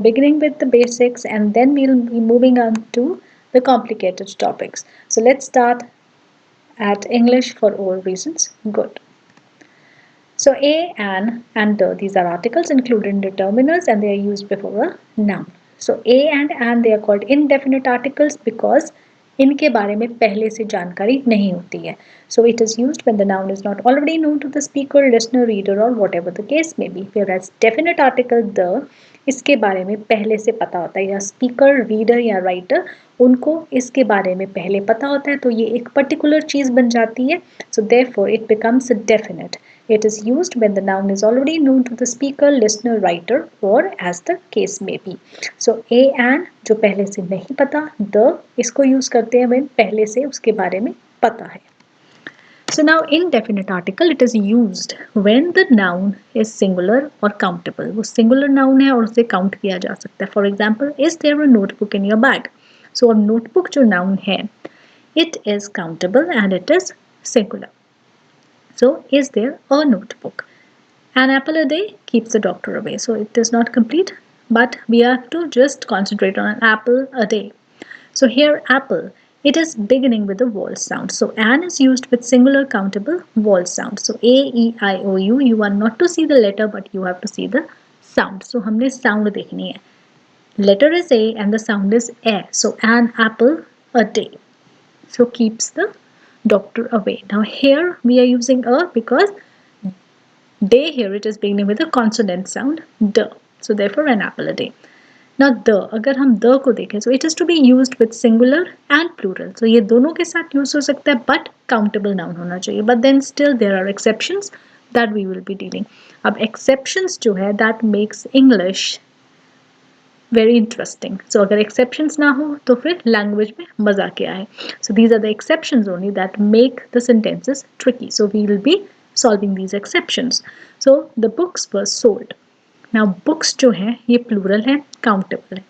beginning with the basics and then we'll be moving on to the complicated topics. So let's start at English for all reasons. Good. So a, an, and the, these are articles included in determiners and they are used before a noun. So a and an, they are called indefinite articles because इनके बारे में पहले से जानकारी नहीं होती है. So it is used when the noun is not already known to the speaker, listener, reader or whatever the case may be. Whereas definite article the, इसके बारे में पहले से पता होता है, या स्पीकर, रीडर या राइटर उनको इसके बारे में पहले पता होता है, तो ये एक पर्टिकुलर चीज बन जाती है. So therefore it becomes definite. It is used when the noun is already known to the speaker, listener, writer or as the case may be. So a and जो पहले से नहीं पता, the इसको use करते हैं when पहले से उसके बारे में पता है. So now indefinite article, it is used when the noun is singular or countable. वो singular noun है और उसे count किया जा सकता है. For example, is there a notebook in your bag? So अब notebook जो noun है, it is countable and it is singular. So is there a notebook? An apple a day keeps the doctor away. So it is not complete, but we have to just concentrate on an apple a day. So here apple, it is beginning with a vowel sound. So an is used with singular countable vowel sound. So A, E, I, O, U, you are not to see the letter but you have to see the sound. So हमने sound देखनी है. Letter is A and the sound is A. So an apple a day. So keeps the doctor away. Now here we are using a because day here it is beginning with a consonant sound d. So therefore an apple a day. Now the, अगर हम the को देखें, so it is to be used with singular and plural. So ये दोनों के साथ use हो सकता है but countable noun होना चाहिए. But then still there are exceptions that we will be dealing. अब exceptions जो है that makes English very interesting. So अगर exceptions ना हो तो फिर language में मजा क्या है. So these are the exceptions only that make the sentences tricky. So we will be solving these exceptions. So the books were sold. Now books जो है ये plural है, countable है.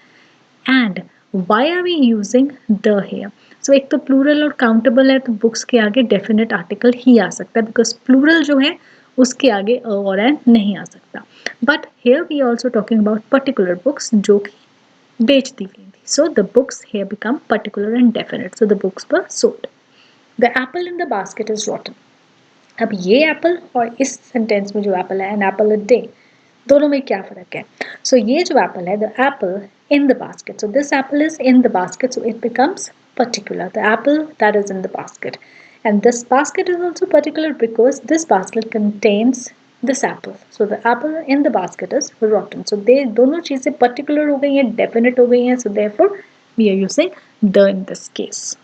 And why are we using the here? So एक तो plural और countable है तो books के आगे definite article ही आ सकता है because plural जो है उसके आगे a और an नहीं आ सकता. But here we are also talking about particular books जो कि बेच दी गई थी. So the books here become particular and definite. So the books were sold. The apple in the basket is rotten. अब ये एप्पल और इस सेंटेंस में जो एप्पल है, एन एप्पल अ डे, दोनों में क्या फर्क है? सो ये जो एप्पल है, the Apple in the basket. So this apple is in the basket, so it becomes particular. The apple that is in the basket. And this basket is also particular because this basket contains this apple. So the apple in the basket is rotten. So they दोनों चीजें particular हो गई हैं, definite हो गई हैं. So therefore we are using the in this case.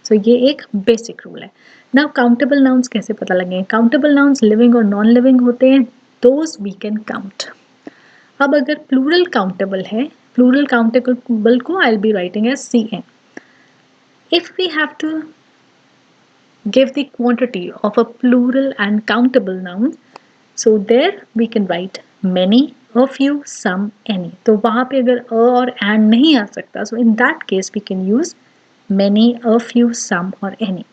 So ये एक basic rule है. Now countable nouns कैसे पता लगेंगे? Countable nouns living और non living होते हैं. Those we can count. अब अगर प्लूरल काउंटेबल है, प्लूरल काउंटेबल को I will be writing as CN. If we have to give the quantity of a plural and countable noun, so there we can write many, a few, some, any. तो वहां पे अगर a और and नहीं आ सकता, so in that case we can use many, a few, some और any.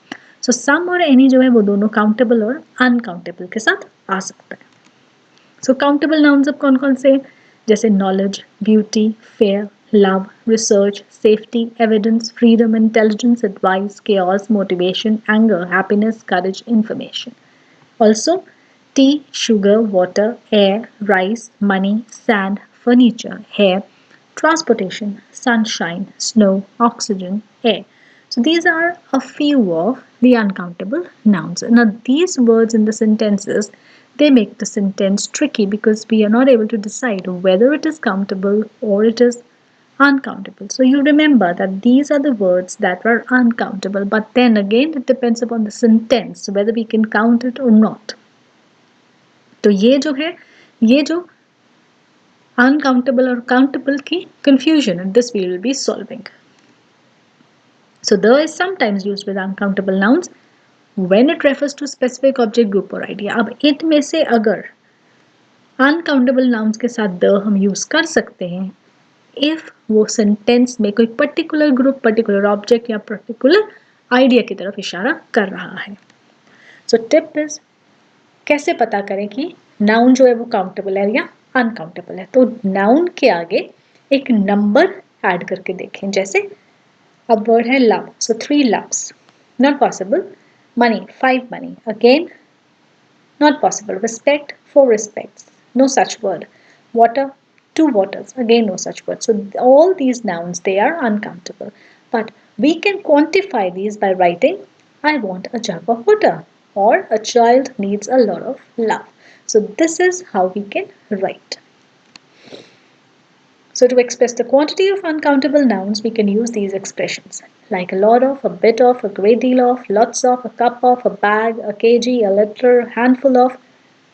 So some और any जो है वो दोनों countable और uncountable के साथ आ सकता है. So countable nouns अब कौन कौन से? जैसे knowledge, beauty, fair, love, research, safety, evidence, freedom, intelligence, advice, chaos, motivation, anger, happiness, courage, information. Also tea, sugar, water, air, rice, money, sand, furniture, hair, transportation, sunshine, snow, oxygen, air. So these are a few of the uncountable nouns. Now these words in the sentences, they make the sentence tricky because we are not able to decide whether it is countable or it is uncountable. So you remember that these are the words that are uncountable, but then again it depends upon the sentence whether we can count it or not. तो ये जो है, ये जो uncountable और countable की confusion and this we will be solving. So the is sometimes used with uncountable nouns when it refers to specific object, group or idea. अब it में से अगर uncountable nouns के साथ the हम use कर सकते हैं if वो sentence में कोई particular group, particular object या particular idea की तरफ इशारा कर रहा है. So tip is कैसे पता करें कि noun जो है वो countable है या अनकाउंटेबल है। तो नाउन के आगे एक नंबर ऐड करके देखें, जैसे अब वर्ड है love, so 3 loves, not possible. Money, 5 money, again not possible. Respect, 4 respects, no such word. Water, 2 waters, again no such word. So all these nouns, they are uncountable. But we can quantify these by writing, I want a jug of water, or a child needs a lot of love. So this is how we can write. So to express the quantity of uncountable nouns, we can use these expressions like a lot of, a bit of, a great deal of, lots of, a cup of, a bag, a kg, a liter, a handful of,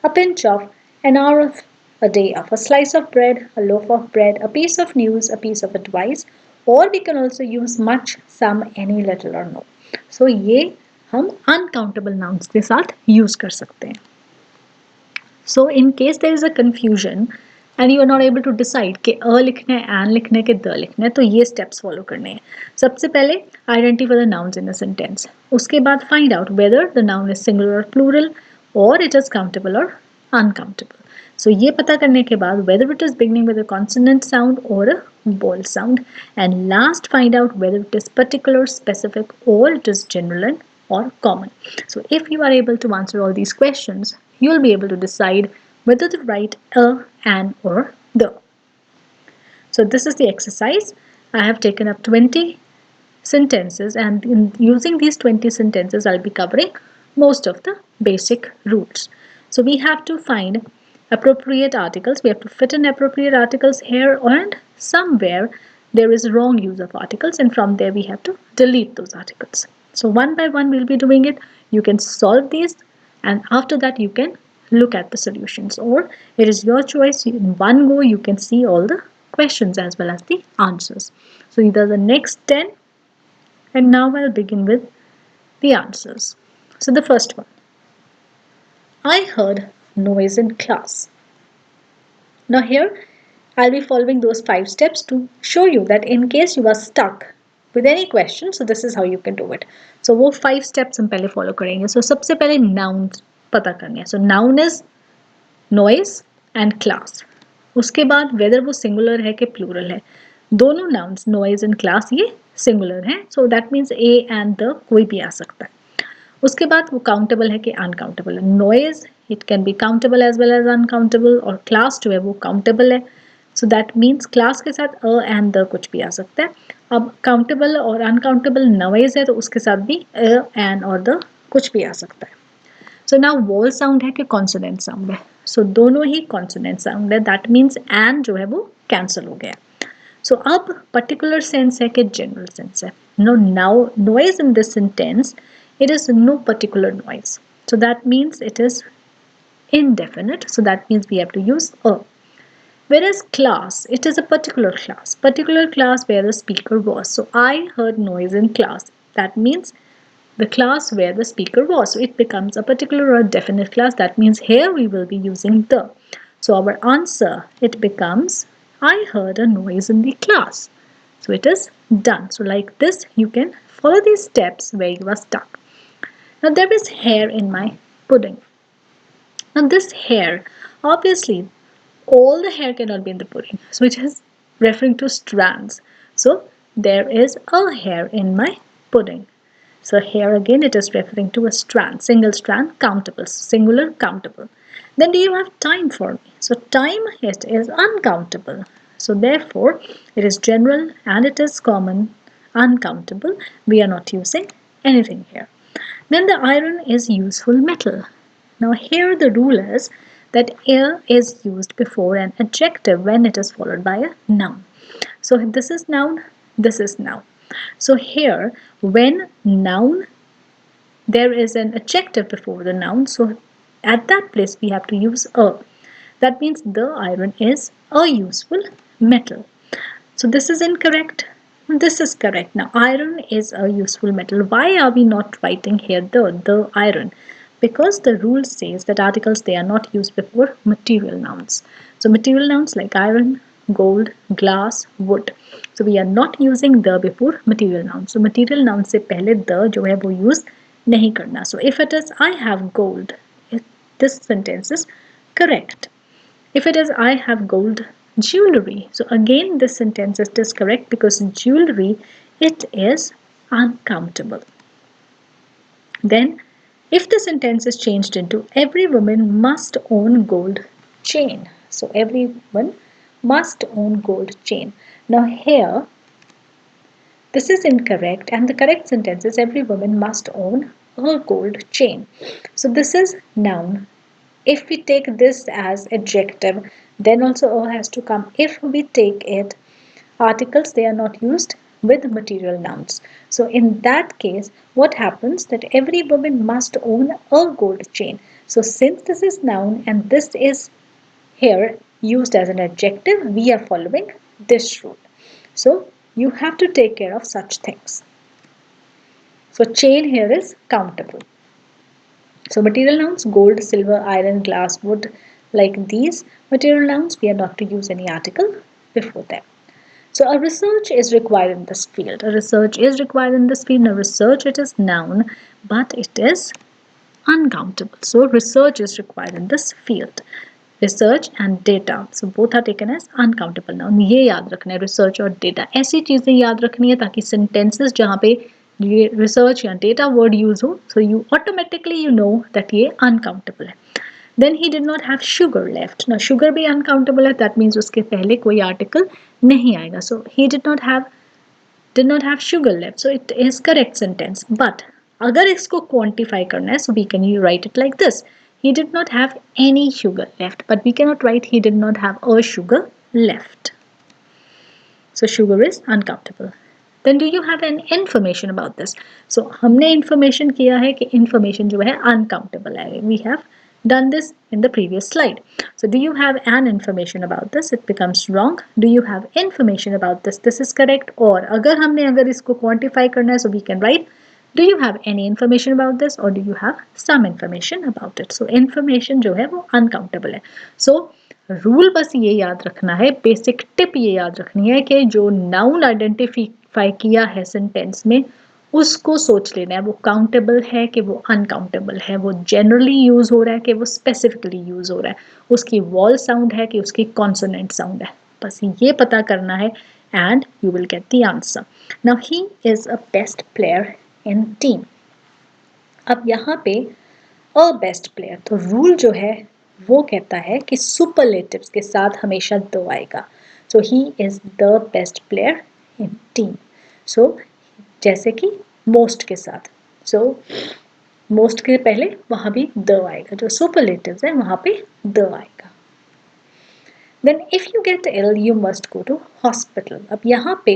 a pinch of, an hour of, a day of, a slice of bread, a loaf of bread, a piece of news, a piece of advice, or we can also use much, some, any, little or no. So ये हम uncountable nouns के साथ use कर सकते हैं. So in case there is a confusion and you are not able to decide कि अ लिखना है, एन लिखना है कि द लिखना है, तो ये steps follow करने हैं. सबसे पहले identify the nouns in a sentence. उसके बाद find out whether the noun is singular or plural or it is countable or uncountable. So ये पता करने के बाद whether it is beginning with a consonant sound or a vowel sound, and last find out whether it is particular, specific or it is general and or common. So if you are able to answer all these questions, you will be able to decide whether to write a, an or the. So this is the exercise. I have taken up 20 sentences, and in using these 20 sentences, I'll be covering most of the basic rules. So we have to find appropriate articles. We have to fit in appropriate articles here, and somewhere there is wrong use of articles, and from there we have to delete those articles. So one by one we'll be doing it. You can solve these, and after that you can look at the solutions, or it is your choice. In one go you can see all the questions as well as the answers. So these are the next 10, and now I'll begin with the answers. So the first one, I heard noise in class. Now here I'll be following those 5 steps to show you that in case you are stuck with any question, so this is how you can do it. So वो 5 steps हम पहले follow करेंगे. So सबसे पहले nouns पता करने हैं. So noun is noise and class. उसके बाद whether वो singular है कि plural है. दोनों nouns noise and class ये singular हैं. So that means a and the कोई भी आ सकता है. उसके बाद वो काउंटेबल है कि अनकाउंटेबल है. Noise it can be countable as well as uncountable, और क्लास जो है वो काउंटेबल है. सो दैट मीन्स क्लास के साथ अ एंड द कुछ भी आ सकता है. अब काउंटेबल और अनकाउंटेबल नॉइज है तो उसके साथ भी अ एन और द कुछ भी आ सकता है. सो नाउ वोल साउंड है कि कॉन्सोनेंट साउंड है. सो दोनों ही कॉन्सोनेंट साउंड है. दैट मीन्स एन जो है वो कैंसिल हो गया. सो अब पर्टिकुलर सेंस है कि जनरल सेंस है. No now noise in this sentence, it is no particular noise. So that means it is indefinite. So that means we have to use a. Whereas class, it is a particular class. Particular class where the speaker was. So I heard noise in class. That means the class where the speaker was. So it becomes a particular or definite class. That means here we will be using the. So our answer, it becomes I heard a noise in the class. So it is done. So like this, you can follow these steps where you are stuck. Now there is hair in my pudding. Now this hair, obviously all the hair cannot be in the pudding. So it is referring to strands. So there is a hair in my pudding. So here again it is referring to a strand, single strand, countable, singular, countable. Then do you have time for me? So time it is uncountable. So therefore it is general and it is common, uncountable. We are not using anything here. Then the iron is useful metal. Now here the rule is that air is used before an adjective when it is followed by a noun. So this is noun, this is noun. So here when noun, there is an adjective before the noun. So at that place we have to use a. That means the iron is a useful metal. So this is incorrect. This is correct. Now iron is a useful metal. Why are we not writing here the iron? Because the rule says that articles, they are not used before material nouns. So material nouns like iron, gold, glass, wood. So we are not using the before material nouns. So material nouns से पहले the जो है वो use नहीं करना. So if it is I have gold, this sentence is correct. If it is I have gold jewelry, so again this sentence is correct because jewelry, it is uncountable. Then if the sentence is changed into every woman must own gold chain, so every woman must own gold chain. Now here this is incorrect and the correct sentence is every woman must own a gold chain. So this is noun. If we take this as adjective, then also a has to come. If we take it articles, they are not used with material nouns. So in that case, what happens that every woman must own a gold chain. So since this is noun and this is here used as an adjective, we are following this rule. So you have to take care of such things. So chain here is countable. So material nouns, gold, silver, iron, glass, wood, like these material nouns, we are not to use any article before them. So a research is required in this field. A research is required in this field. Now research, it is noun, but it is uncountable. So research is required in this field. Research and data, so both are taken as uncountable noun. ये याद रखना है, research और data ऐसी चीजें याद रखनी है ताकि sentences जहाँ पे ये research या data word use हो, so you automatically you know that ये uncountable है. Then he did not have sugar left. Now sugar भी uncountable है, that means उसके पहले कोई article नहीं आएगा. So he did not have sugar left. So it is correct sentence. But अगर इसको quantify करना है, so we can write it like this. He did not have any sugar left. But we cannot write he did not have a sugar left. So sugar is uncountable. Then do you have any information about this? So हमने information किया है कि information जो है uncountable है. We have done this in the previous slide. So do you have an information about this? It becomes wrong. Do you have information about this? This is correct. और अगर इसको quantify करना है, so we can write do you have any information about this or do you have some information about it? So information जो है वो uncountable है. So rule बस ये याद रखना है, बेसिक टिप ये याद रखनी है कि जो नाउन आइडेंटिफाई किया है सेंटेंस में उसको सोच लेना है वो काउंटेबल है कि वो अनकाउंटेबल है, वो जनरली यूज हो रहा है कि वो स्पेसिफिकली यूज हो रहा है, उसकी वॉल साउंड है कि उसकी कॉन्सोनेंट साउंड है, बस ये पता करना है and you will get the answer. Now he is a best player in team. अब यहाँ पे अ बेस्ट प्लेयर, तो रूल जो है वो कहता है कि सुपरलेटिव्स के साथ हमेशा द आएगा. So he is the best player in team. So जैसे कि मोस्ट के साथ, सो मोस्ट के पहले वहां भी द आएगा, जो सुपरलेटिव्स है वहां पे द आएगा. Then if you get ill you must go to hospital. अब यहाँ पे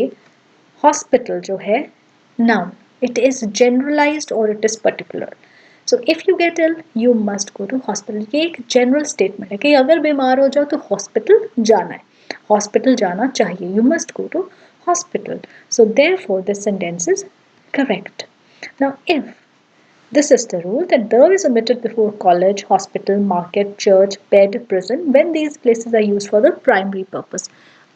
हॉस्पिटल जो है नाउन, इट इज जनरलाइज्ड और it is particular. So if you get ill you must go to hospital. ये एक जनरल स्टेटमेंट है कि अगर बीमार हो जाओ तो हॉस्पिटल जाना है, हॉस्पिटल जाना चाहिए. You must go to hospital. So therefore this sentence is correct. Now if this is the rule that the is omitted before college, hospital, market, church, bed, prison when these places are used for the primary purpose.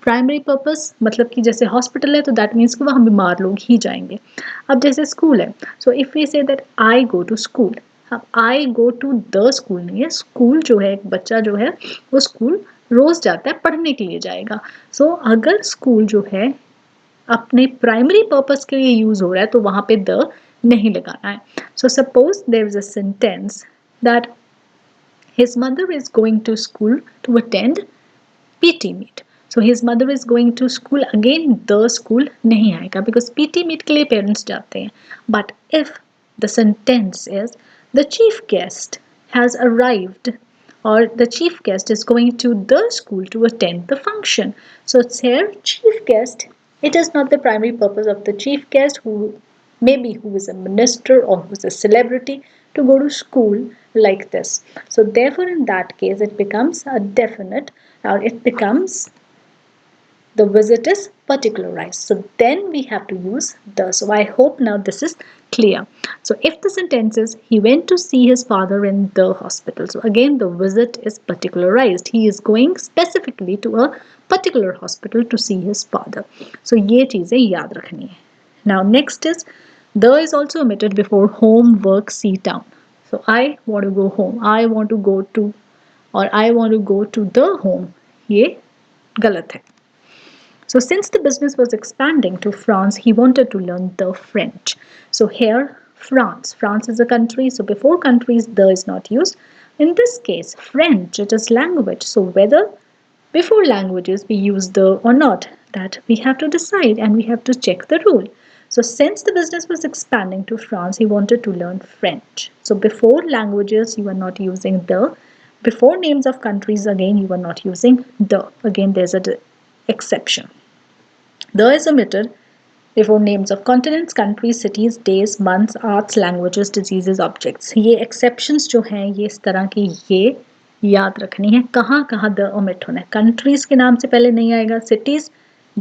Primary purpose मतलब कि जैसे hospital है तो that means कि वहाँ बीमार लोग ही जाएंगे. अब जैसे स्कूल है, so if we say that I go to school, अब I go to the school नहीं है, स्कूल जो है एक बच्चा जो है वो स्कूल रोज जाता है, पढ़ने के लिए जाएगा. सो अगर स्कूल जो है अपने प्राइमरी पर्पस के लिए यूज हो रहा है तो वहां पे द नहीं लगाना है. So suppose there is a sentence that his mother is going to school to attend PT meet. So his mother is going to school, again the school नहीं आएगा बिकॉज पीटी मीट के लिए parents जाते हैं. But if the sentence is the chief guest has arrived or the chief guest is going to the school to attend the function. So it's here chief guest. It is not the primary purpose of the chief guest who is a minister or who is a celebrity to go to school like this. So therefore in that case it becomes a definite, or it becomes the visit is particularized. So then we have to use the. So I hope now this is clear. So if the sentence is he went to see his father in the hospital, so again the visit is particularized. He is going specifically to a particular hospital to see his father. So ये चीजें याद रखनी है. Now next is the is also omitted before home, work, see, town. So I want to go home. I want to go to और I want to go to the home, ये गलत है. So since the business was expanding to France, he wanted to learn the French. So here, France. France is a country, so before countries, the is not used. In this case, French, it is language. So whether before languages we use the or not, that we have to decide and we have to check the rule. So since the business was expanding to France, he wanted to learn French. So before languages, you are not using the. Before names of countries, again, you are not using the. Again, there's a exception. The is omitted before names of continents, countries, cities, days, months, arts, languages, diseases, objects. ये exceptions जो हैं ये इस तरह की ये याद रखनी है. कहाँ कहाँ the omit होना है. Countries के नाम से पहले नहीं आएगा. Cities,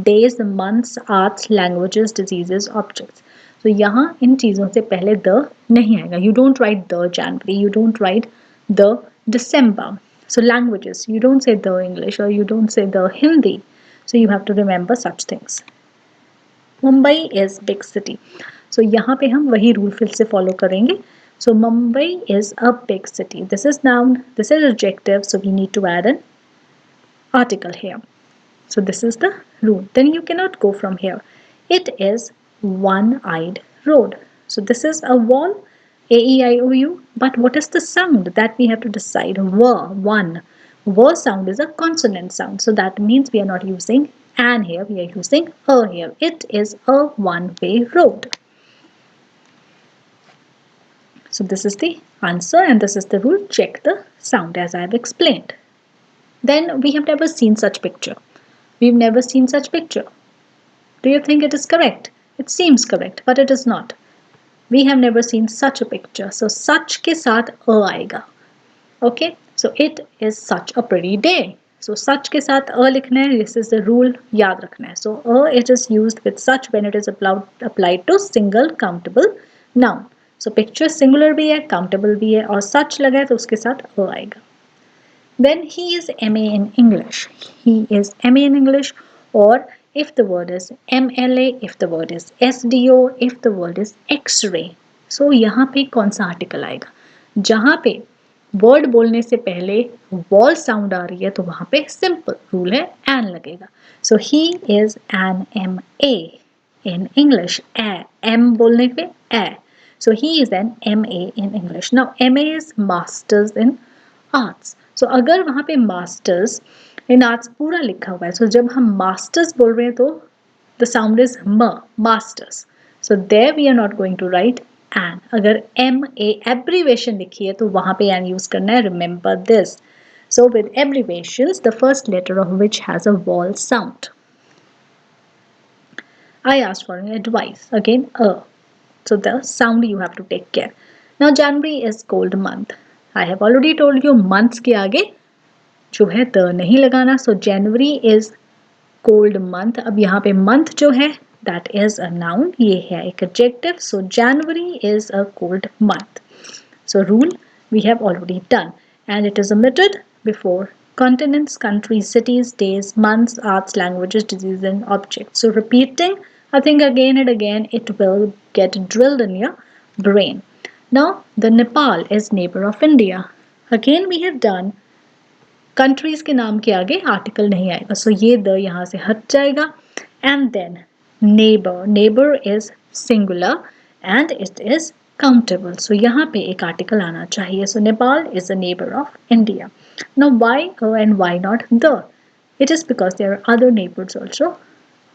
days, months, arts, languages, diseases, objects. तो यहाँ इन चीज़ों से पहले the नहीं आएगा. You don't write the January. You don't write the December. So languages, you don't say the English or you don't say the Hindi. So you have to remember such things. Mumbai is big city. So यहाँ पे हम वही rule फिर से follow करेंगे. So Mumbai is a big city. This is noun, this is adjective, so we need to add an article here. So this is the rule. Then you cannot go from here. It is one-eyed road. So this is a wall, A-E-I-O-U. But what is the sound that we have to decide? One. W sound is a consonant sound. So that means we are not using an here. We are using a here. It is a one-way road. So this is the answer and this is the rule. Check the sound as I have explained. Then we have never seen such picture. We've never seen such picture. Do you think it is correct? It seems correct, but it is not. We have never seen such a picture. So such के साथ a आएगा. Okay? So it is such a pretty day. So such के साथ a लिखना है. This is the rule. याद रखना है. So a it is used with such when it is applied to single countable noun. So picture singular भी है, countable भी है और such लगा है तो उसके साथ a आएगा. Then he is MA in English. He is MA in English, or if the word is MLA, if the word is SDO, if the word is X-ray. So यहाँ पे कौन सा आर्टिकल आएगा? जहाँ पे वर्ड बोलने से पहले वॉल साउंड आ रही है तो वहाँ पे सिंपल रूल है एन लगेगा. So he is an MA in English. M बोलने पे A. So he is an MA in English. Now MA is Masters in Arts. So अगर वहाँ पे Masters in Arts पूरा लिखा हुआ है, so जब हम Masters बोल रहे हैं तो the sound is M, Masters. So there we are not going to write an. अगर MA abbreviation लिखी है तो वहाँ पे an use करना है. Remember this. So with abbreviations, the first letter of which has a vowel sound. I asked for an advice. Again, a. So the sound you have to take care. Now January is cold month. I have already told you months के आगे जो है the नहीं लगाना. So January is cold month. अब यहाँ पे month जो है that is a noun. ये है एक adjective. So January is a cold month. So rule we have already done and it is omitted before continents, countries, cities, days, months, arts, languages, diseases and objects. So repeating I think again and again it will get drilled in your brain. Now the Nepal is neighbor of India. Again we have done countries के नाम के आगे article नहीं आएगा. So ये the यहाँ से हट जाएगा. And then neighbor. Neighbor is singular and it is countable. So यहाँ पे एक article आना चाहिए. So Nepal is a neighbor of India. Now why and why not the? It is because there are other neighbors also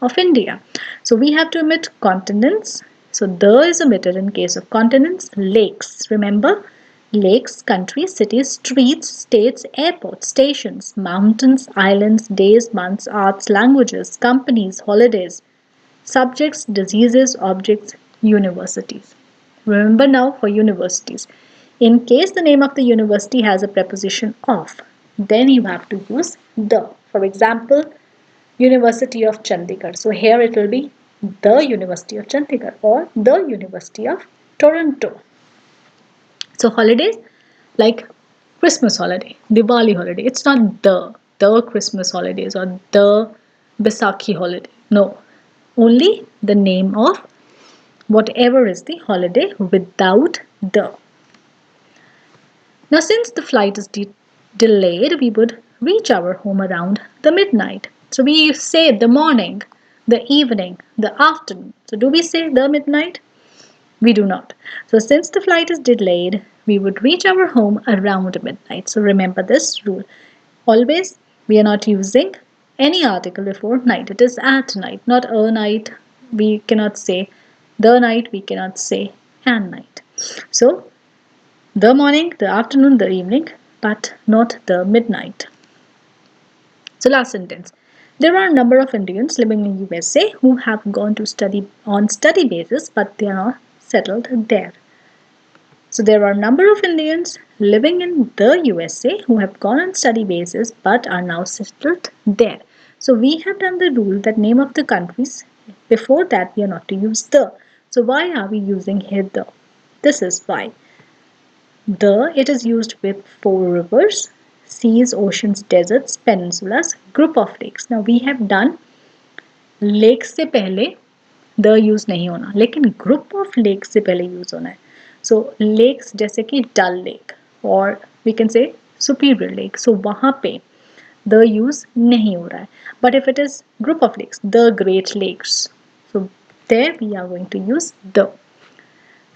of India. So we have to omit continents. So the is omitted in case of continents. Lakes. Remember? Lakes, countries, cities, streets, states, airports, stations, mountains, islands, days, months, arts, languages, companies, holidays, subjects, diseases, objects, universities. Remember now for universities. In case the name of the university has a preposition of, then you have to use the. For example, University of Chandigarh. So here it will be the University of Chandigarh or the University of Toronto. So holidays like Christmas holiday, Diwali holiday. It's not the Christmas holidays or the Baisakhi holiday. No, only the name of whatever is the holiday without the. Now since the flight is delayed, we would reach our home around the midnight. So we say the morning, the evening, the afternoon. So do we say the midnight? We do not. So since the flight is delayed, we would reach our home around midnight. So remember this rule. Always we are not using any article before night. It is at night, not a night. We cannot say the night, we cannot say an night. So the morning, the afternoon, the evening, but not the midnight. So last sentence. There are a number of Indians living in USA who have gone to study on study basis, but they are not settled there. So there are a number of Indians living in the USA who have gone on study basis but are now settled there. So we have done the rule that name of the countries, before that we are not to use the. So why are we using here the? This is why. The, it is used with four rivers, seas, oceans, deserts, peninsulas, group of lakes. Now we have done lakes से पहले the use नहीं होना, लेकिन group of lake से पहले use होना है. सो lakes जैसे कि डल लेक और we can say superior lake, so वहां पे द यूज नहीं हो रहा है. But if it is group of lakes, the great lakes, so there we are going to use the.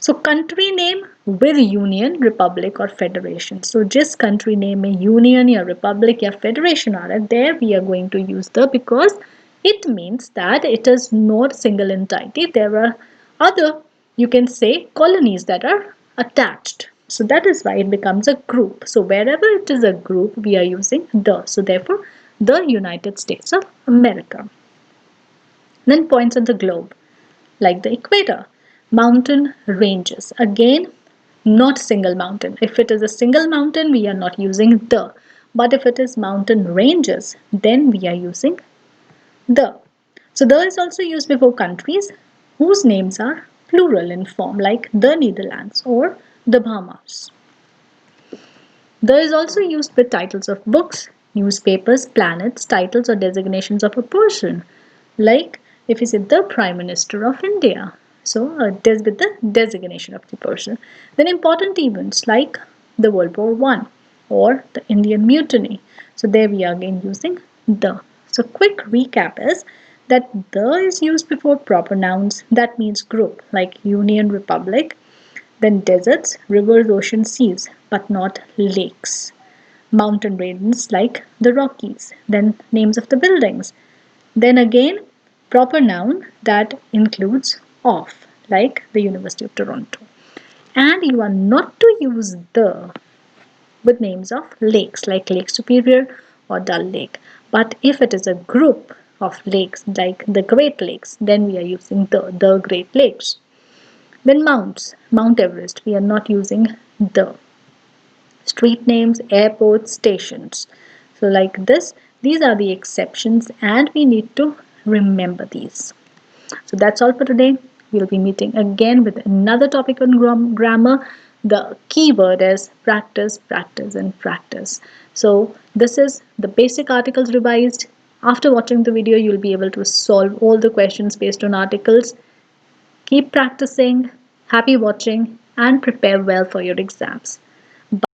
So country name with union, republic और federation. So जिस country name में union या republic या federation आ रहा है, there we are going to use the, because it means that it is not single entity. There are other, you can say, colonies that are attached. So that is why it becomes a group. So wherever it is a group, we are using the. So therefore, the United States of America. Then points on the globe, like the equator, mountain ranges. Again, not single mountain. If it is a single mountain, we are not using the. But if it is mountain ranges, then we are using the. So the is also used before countries whose names are plural in form, like the Netherlands or the Bahamas. The is also used with titles of books, newspapers, planets, titles or designations of a person, like if you say the Prime Minister of India. So it is with the designation of the person. Then important events like the World War One or the Indian Mutiny. So there we are again using the. So quick recap is that the is used before proper nouns, that means group, like Union, Republic, then deserts, rivers, oceans, seas, but not lakes. Mountain ranges like the Rockies, then names of the buildings. Then again, proper noun that includes of, like the University of Toronto. And you are not to use the with names of lakes, like Lake Superior or Dull Lake. But if it is a group of lakes, like the Great Lakes, then we are using the Great Lakes. Then mounts, Mount Everest, we are not using the. Street names, airports, stations. So like this, these are the exceptions and we need to remember these. So that's all for today. We'll be meeting again with another topic on grammar. The key word is practice, practice, and practice. So this is the basic articles revised. After watching the video, you'll be able to solve all the questions based on articles. Keep practicing, happy watching, and prepare well for your exams.